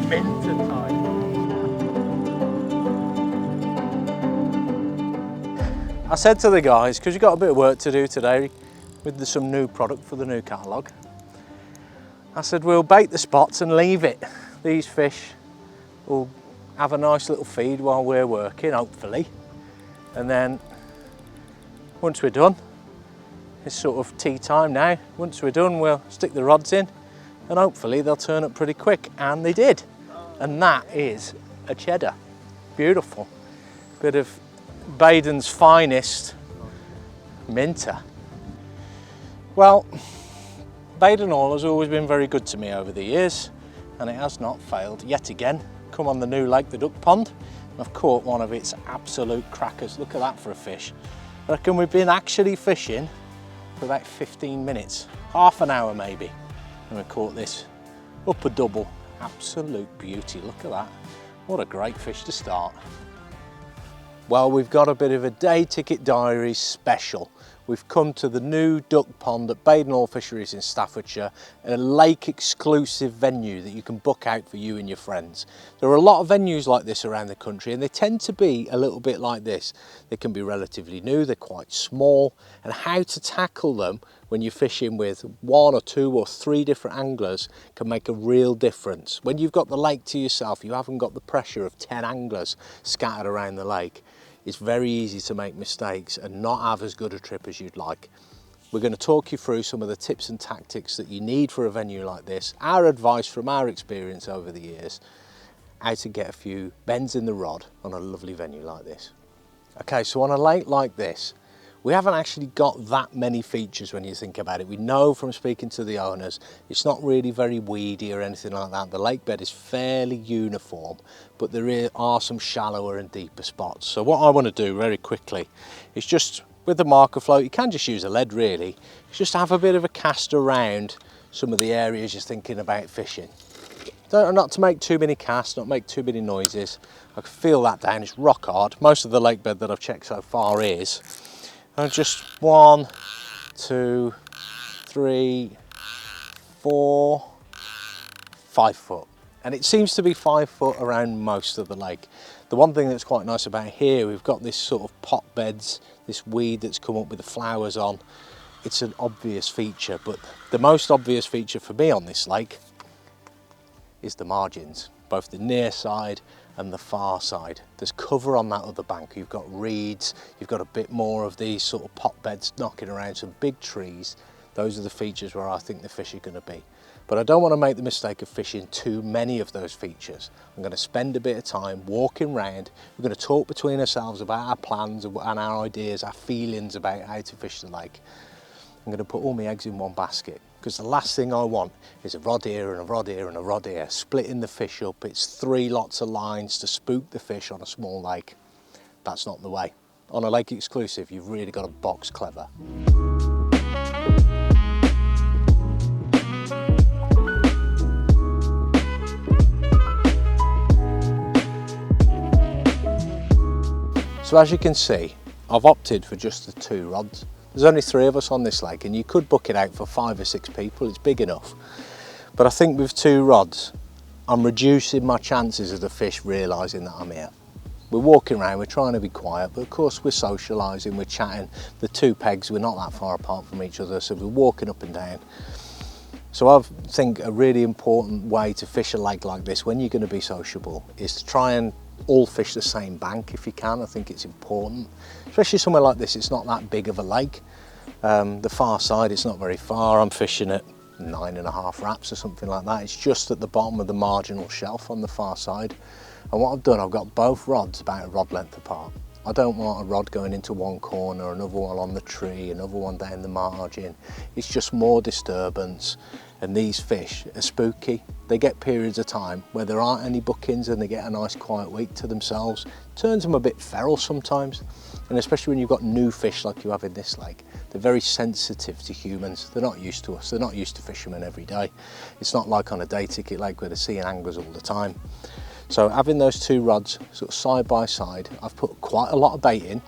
Minter time. I said to the guys, because you've got a bit of work to do today with some new product for the new catalogue, I said we'll bait the spots and leave it. These fish will have a nice little feed while we're working, hopefully. And then once we're done, it's sort of tea time now. Once we're done, we'll stick the rods in and hopefully they'll turn up pretty quick. And they did. And that is a cheddar. Beautiful. Bit of Baden's finest minter. Well, Baden Hall has always been very good to me over the years, and it has not failed yet again. Come on the new lake, the duck pond, and I've caught one of its absolute crackers. Look at that for a fish. I reckon we've been actually fishing for about 15 minutes, half an hour maybe, and we caught this upper double. Absolute beauty, look at that. What a great fish to start. Well, we've got a bit of a day Ticket Diaries special. We've come to the new duck pond at Baden Hall Fisheries in Staffordshire, a lake exclusive venue that you can book out for you and your friends. There are a lot of venues like this around the country, and they tend to be a little bit like this. They can be relatively new, they're quite small, and how to tackle them when you're fishing with 1 or 2 or 3 different anglers can make a real difference. When you've got the lake to yourself, you haven't got the pressure of 10 anglers scattered around the lake. It's very easy to make mistakes and not have as good a trip as you'd like. We're going to talk you through some of the tips and tactics that you need for a venue like this, our advice from our experience over the years, how to get a few bends in the rod on a lovely venue like this. Okay, so on a lake like this, we haven't actually got that many features when you think about it. We know from speaking to the owners, it's not really very weedy or anything like that. The lake bed is fairly uniform, but there are some shallower and deeper spots. So what I want to do very quickly is just, with the marker float, you can just use a lead really, it's just have a bit of a cast around some of the areas you're thinking about fishing. Not to make too many casts, not make too many noises. I can feel that down, it's rock hard. Most of the lake bed that I've checked so far is. And just 1, 2, 3, 4, 5 foot. And it seems to be 5 foot around most of the lake. The one thing that's quite nice about here, we've got this sort of pot beds, this weed that's come up with the flowers on. It's an obvious feature, but the most obvious feature for me on this lake is the margins, both the near side and the far side. There's cover on that other bank. You've got reeds, you've got a bit more of these sort of pot beds knocking around, some big trees. Those are the features where I think the fish are going to be. But I don't want to make the mistake of fishing too many of those features. I'm going to spend a bit of time walking around. We're going to talk between ourselves about our plans and our ideas, our feelings about how to fish the lake. I'm going to put all my eggs in one basket, because the last thing I want is a rod here and a rod here and a rod here, splitting the fish up. It's 3 lots of lines to spook the fish on a small lake. That's not the way. On a lake exclusive, you've really got to box clever. So as you can see, I've opted for just the 2 rods. There's only 3 of us on this lake, and you could book it out for 5 or 6 people, it's big enough. But I think with 2 rods, I'm reducing my chances of the fish realising that I'm here. We're walking around, we're trying to be quiet, but of course we're socialising, we're chatting. The 2 pegs, we're not that far apart from each other, so we're walking up and down. So I think a really important way to fish a lake like this when you're going to be sociable is to try and all fish the same bank if you can. I think it's important, especially somewhere like this. It's not that big of a lake. The far side, it's not very far. I'm fishing at 9.5 wraps or something like that. It's just at the bottom of the marginal shelf on the far side. And what I've done, I've got both rods about a rod length apart. I don't want a rod going into one corner, another one on the tree, another one down the margin. It's just more disturbance. And these fish are spooky. They get periods of time where there aren't any bookings and they get a nice quiet week to themselves. Turns them a bit feral sometimes. And especially when you've got new fish like you have in this lake, they're very sensitive to humans. They're not used to us. They're not used to fishermen every day. It's not like on a day ticket lake where they're seeing anglers all the time. So having those 2 rods sort of side by side, I've put quite a lot of bait in.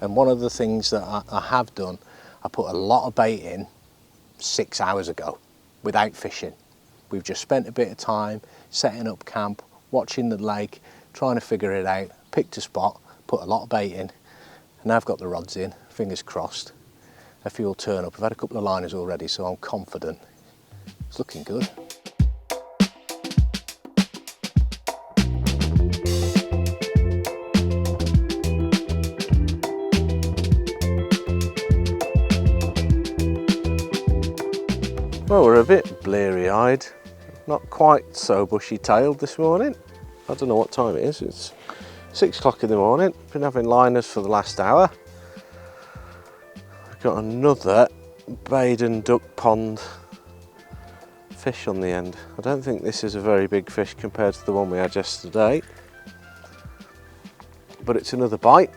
And one of the things that I have done, I put a lot of bait in 6 hours ago without fishing. We've just spent a bit of time setting up camp, watching the lake, trying to figure it out, picked a spot, put a lot of bait in, and now I've got the rods in, fingers crossed. A few will turn up. I've had a couple of liners already, so I'm confident. It's looking good. Well, we're a bit bleary-eyed, not quite so bushy-tailed this morning. I don't know what time it is, it's 6 o'clock in the morning. Been having liners for the last hour. We've got another Baden duck pond fish on the end. I don't think this is a very big fish compared to the one we had yesterday. But it's another bite,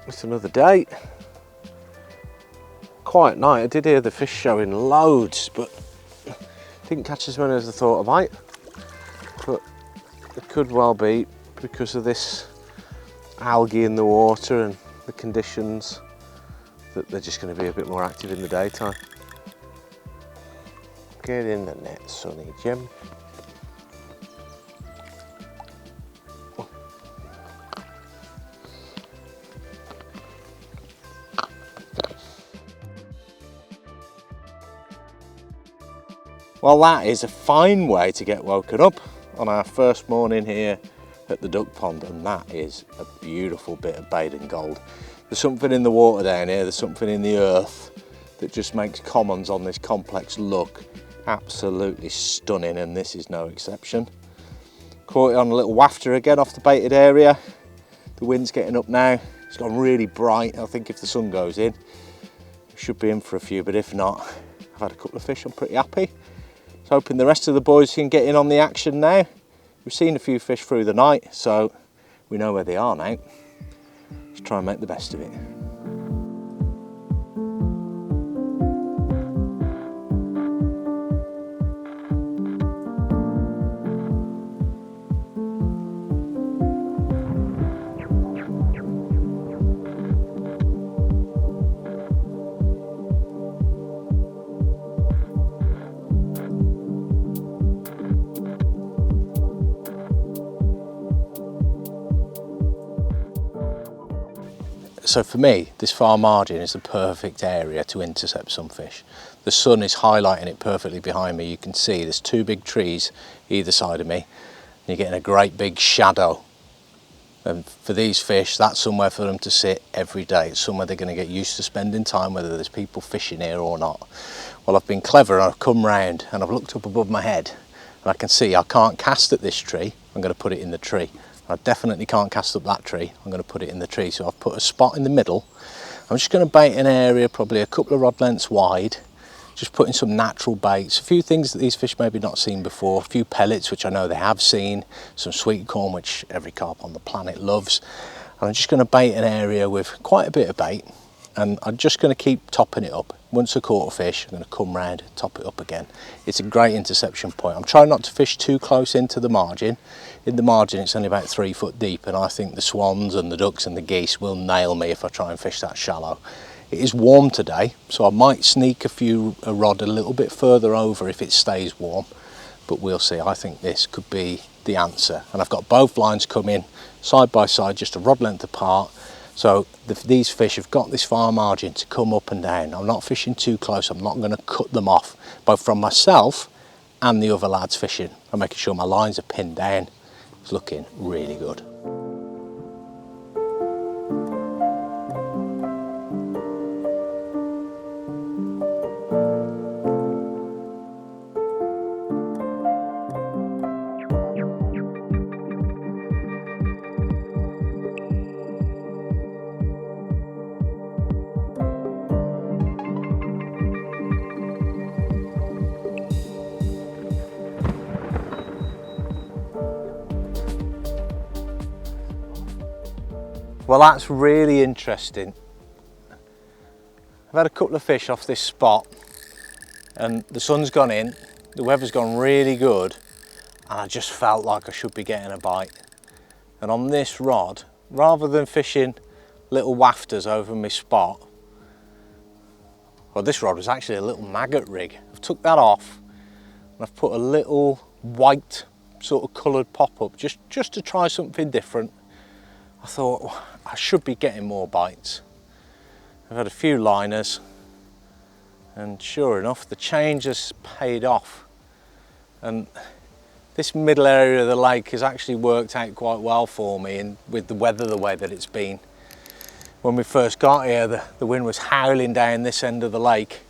it's another day. Quiet night, I did hear the fish showing loads, but didn't catch as many as I thought I might. But it could well be because of this algae in the water and the conditions that they're just going to be a bit more active in the daytime. Get in the net, Sonny Jim. Well, that is a fine way to get woken up on our first morning here at the duck pond, and that is a beautiful bit of Baden gold. There's something in the water down here, there's something in the earth that just makes commons on this complex look absolutely stunning, and this is no exception. Caught it on a little wafter again off the baited area. The wind's getting up now, it's gone really bright. I think if the sun goes in, we should be in for a few, but if not, I've had a couple of fish, I'm pretty happy. Hoping the rest of the boys can get in on the action now. We've seen a few fish through the night, so we know where they are now. Let's try and make the best of it. So for me, this far margin is the perfect area to intercept some fish. The sun is highlighting it perfectly behind me. You can see there's two big trees either side of me, and you're getting a great big shadow. And for these fish, that's somewhere for them to sit every day. It's somewhere they're going to get used to spending time, whether there's people fishing here or not. Well, I've been clever and I've come round and I've looked up above my head and I can see I can't cast at this tree. I'm going to put it in the tree. I definitely can't cast up that tree. I'm going to put it in the tree. So I've put a spot in the middle. I'm just going to bait an area probably a couple of rod lengths wide, just putting some natural baits, a few things that these fish maybe not seen before, a few pellets which I know they have seen, some sweet corn which every carp on the planet loves. And I'm just going to bait an area with quite a bit of bait, and I'm just going to keep topping it up. Once I caught a fish, I'm going to come round, top it up again. It's a great interception point. I'm trying not to fish too close into the margin. In the margin it's only about 3 foot deep, and I think the swans and the ducks and the geese will nail me if I try and fish that shallow. It is warm today, so I might sneak a rod a little bit further over if it stays warm, but we'll see. I think this could be the answer. And I've got both lines coming side by side, just a rod length apart. So these fish have got this far margin to come up and down. I'm not fishing too close. I'm not going to cut them off, both from myself and the other lads fishing. I'm making sure my lines are pinned down. It's looking really good. Well, that's really interesting. I've had a couple of fish off this spot and the sun's gone in, the weather's gone really good, and I just felt like I should be getting a bite. And on this rod, rather than fishing little wafters over my spot, well, this rod was actually a little maggot rig. I've took that off and I've put a little white sort of coloured pop-up, just to try something different. I thought, well, I should be getting more bites. I've had a few liners, and sure enough, the change has paid off. And this middle area of the lake has actually worked out quite well for me, and with the weather the way that it's been. When we first got here, the wind was howling down this end of the lake,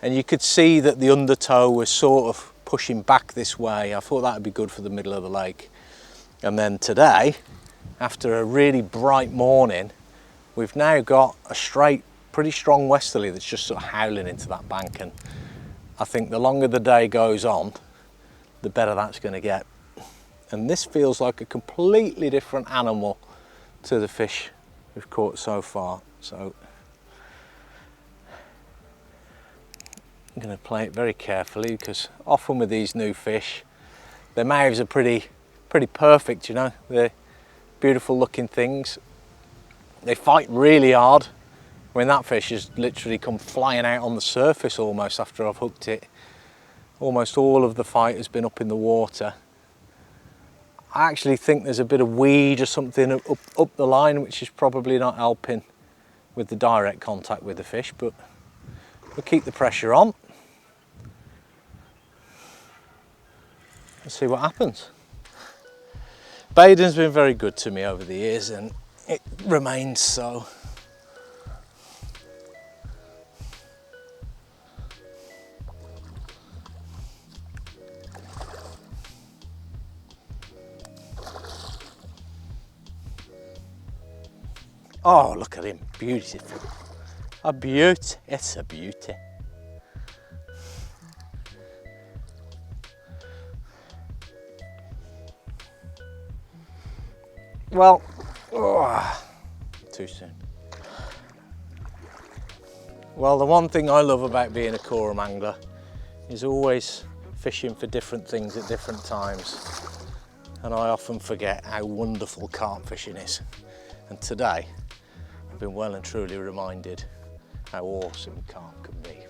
and you could see that the undertow was sort of pushing back this way. I thought that would be good for the middle of the lake. And then today, after a really bright morning, we've now got a straight, pretty strong westerly that's just sort of howling into that bank, and I think the longer the day goes on, the better that's going to get. And this feels like a completely different animal to the fish we've caught so far. So I'm going to play it very carefully, because often with these new fish, their mouths are pretty perfect, you know. They're beautiful looking things. They fight really hard. I mean, that fish has literally come flying out on the surface almost after I've hooked it. Almost all of the fight has been up in the water. I actually think there's a bit of weed or something up the line, which is probably not helping with the direct contact with the fish, but we'll keep the pressure on and see what happens. Baden's been very good to me over the years, and it remains so. Oh, look at him, beautiful. A beauty, it's a beauty. Well, too soon. Well, the one thing I love about being a Korum angler is always fishing for different things at different times. And I often forget how wonderful carp fishing is. And today, I've been well and truly reminded how awesome carp can be.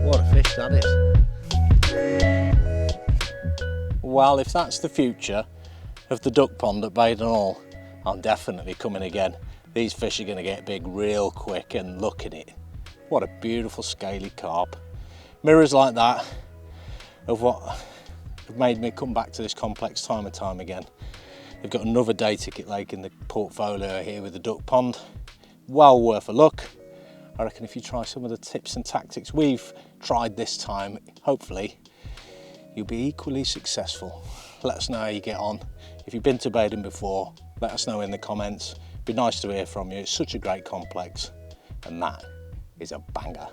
What a fish that is. Well, if that's the future of the duck pond at Baden Hall, I'm definitely coming again. These fish are going to get big real quick, and look at it. What a beautiful scaly carp. Mirrors like that of what have made me come back to this complex time and time again. They've got another day ticket lake in the portfolio here with the duck pond. Well worth a look. I reckon if you try some of the tips and tactics we've tried this time, hopefully you'll be equally successful. Let us know how you get on. If you've been to Baden before, let us know in the comments. It'd be nice to hear from you. It's such a great complex, and that is a banger.